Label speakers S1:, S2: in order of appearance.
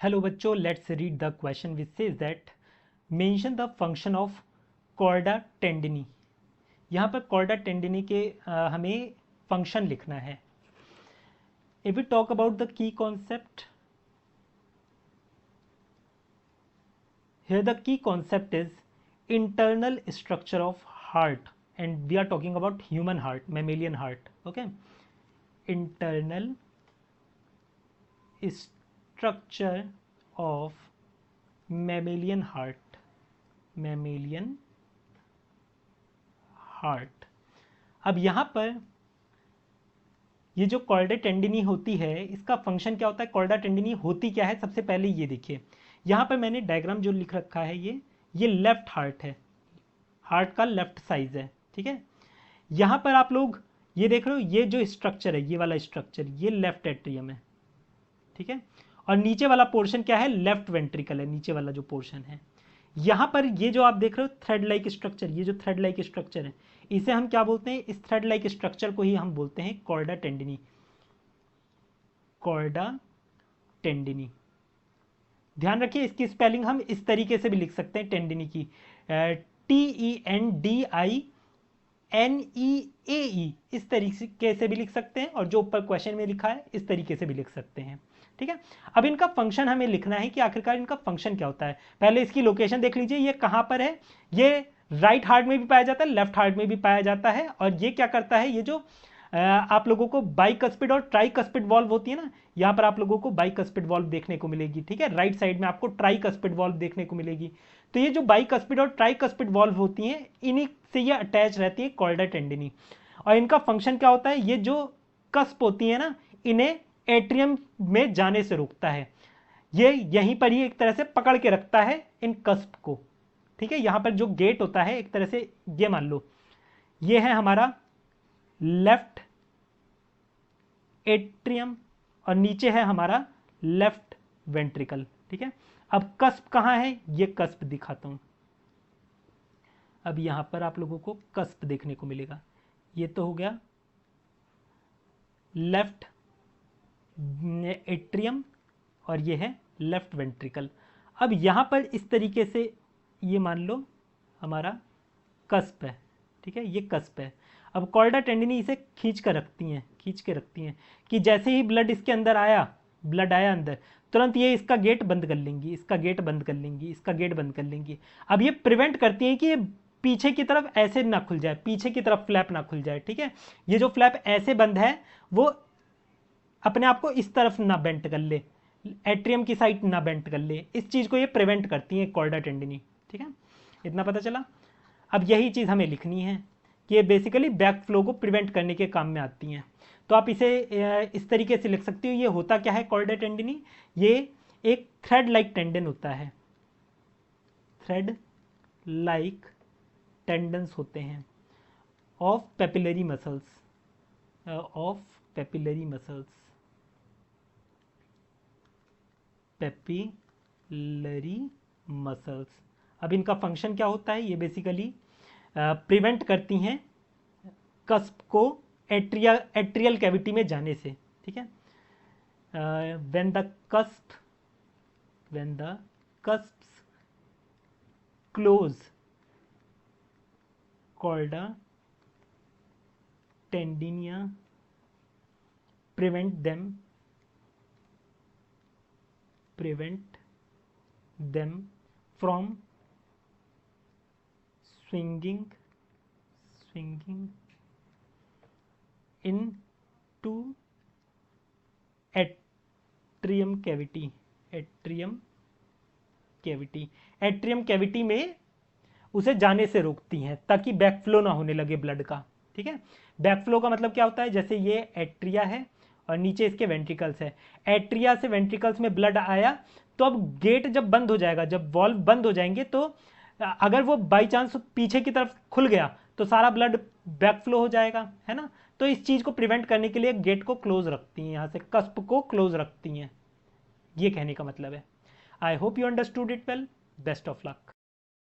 S1: Hello बच्चों, let's read the question which says that mention the function of chorda tendini। यहाँ पर chorda tendini के हमें function लिखना है। If we talk about the key concept, here the key concept is internal structure of heart, and we are talking about human heart, mammalian heart. Okay, internal structure of mammalian heart, mammalian heart. अब यहाँ पर ये जो chorda टेंडिनी होती है, इसका function क्या होता है, कॉर्डा टेंडिनी होती क्या है, सबसे पहले ये देखिए। यहाँ पर मैंने डायग्राम जो लिख रखा है, ये लेफ्ट हार्ट है, हार्ट का लेफ्ट साइज है, ठीक है। यहाँ पर आप लोग ये देख रहे हो, ये जो स्ट्रक्चर है, ये वाला स्ट्रक्चर, ये लेफ्ट एट्रियम है, ठीक है। और नीचे वाला पोर्शन क्या है, लेफ्ट वेंट्रिकल है, नीचे वाला जो पोर्शन है। यहाँ पर ये जो आप देख रहे हो थ्रेड लाइक स्ट्रक्चर, ये जो थ्रेड लाइक स्ट्रक्चर है, इसे हम क्या बोलते हैं, इस थ्रेड लाइक स्ट्रक्चर को ही हम बोलते हैं कॉर्डा टेंडिनी। कॉर्डा टेंडिनी, ध्यान रखिए इसकी स्पेलिंग हम इस तरीके से भी लिख सकते हैं, टेंडिनी की TENDINEAE, इस तरीके से भी लिख सकते हैं, और जो ऊपर क्वेश्चन में लिखा है इस तरीके से भी लिख सकते हैं, ठीक है। अब इनका फंक्शन हमें लिखना है कि आखिरकार इनका फंक्शन क्या होता है। पहले इसकी लोकेशन देख लीजिए, ये कहाँ पर है, ये राइट हार्ट में भी पाया जाता है, लेफ्ट हार्ट में भी पाया जाता है। और ये क्या करता है, ये जो आप लोगों को बाइकस्पिड और ट्राइकस्पिड वॉल्व होती है ना, यहाँ पर आप लोगों को बाइकस्पिड वॉल्व देखने को मिलेगी, ठीक है। राइट साइड में आपको ट्राइकस्पिड वॉल्व देखने को मिलेगी। तो ये जो बाइकस्पिड और ट्राइकस्पिड वॉल्व होती हैं, इन्हीं से ये अटैच रहती है कॉर्डा टेंडिनी। और इनका फंक्शन क्या होता है, ये जो कस्प होती है ना, इन्हें एट्रियम में जाने से रोकता है। ये यहीं पर ही एक तरह से पकड़ के रखता है इन कस्प को, ठीक है। यहां पर जो गेट होता है, एक तरह से ये मान लो ये है हमारा लेफ्ट एट्रियम और नीचे है हमारा लेफ्ट वेंट्रिकल, ठीक है। अब कस्प कहां है, ये कस्प दिखाता हूं। अब यहां पर आप लोगों को कस्प देखने को मिलेगा। ये तो हो गया लेफ्ट एट्रियम और ये है लेफ्ट वेंट्रिकल। अब यहां पर इस तरीके से ये मान लो हमारा कस्प है, ठीक है, ये कस्प है। अब कॉर्डा टेंडिनी इसे खींच के रखती हैं कि जैसे ही ब्लड इसके अंदर आया, ब्लड आया अंदर, तुरंत ये इसका गेट बंद कर लेंगी, इसका गेट बंद कर लेंगी, इसका गेट बंद कर लेंगी। अब ये प्रिवेंट करती हैं कि ये पीछे की तरफ ऐसे ना खुल जाए, पीछे की तरफ फ्लैप ना खुल जाए, ठीक है। ये जो फ्लैप ऐसे बंद है, वो अपने आप को इस तरफ ना बेंट कर ले, एट्रियम की साइड ना बेंट कर ले, इस चीज को ये प्रिवेंट करती है कॉर्डा टेंडिनी, ठीक है। इतना पता चला। अब यही चीज हमें लिखनी है कि ये बेसिकली बैक फ्लो को प्रिवेंट करने के काम में आती हैं। तो आप इसे इस तरीके से लिख सकते हो। ये होता क्या है कॉर्डा टेंडिनी, ये एक थ्रेड लाइक टेंडन होता है, थ्रेड लाइक टेंडन्स होते हैं of papillary muscles, of papillary muscles, papillary muscles. अब इनका फंक्शन क्या होता है, ये बेसिकली प्रिवेंट करती हैं कस्प को एट्रियल कैविटी में जाने से, ठीक है। When the cusps close, chordae tendineae prevent them from swinging into atrium cavity, atrium cavity में उसे जाने से रोकती हैं ताकि बैकफ्लो ना होने लगे ब्लड का, ठीक है। बैकफ्लो का मतलब क्या होता है, जैसे ये एट्रिया है और नीचे इसके वेंट्रिकल्स है, एट्रिया से वेंट्रिकल्स में ब्लड आया, तो अब गेट जब बंद हो जाएगा, जब वॉल्व बंद हो जाएंगे, तो अगर वो बाई चांस पीछे की तरफ खुल गया तो सारा ब्लड बैकफ्लो हो जाएगा, है ना। तो इस चीज को प्रिवेंट करने के लिए गेट को क्लोज रखती हैं, यहां से कस्प को क्लोज रखती हैं, ये कहने का मतलब है। I hope you understood it well. Best of luck.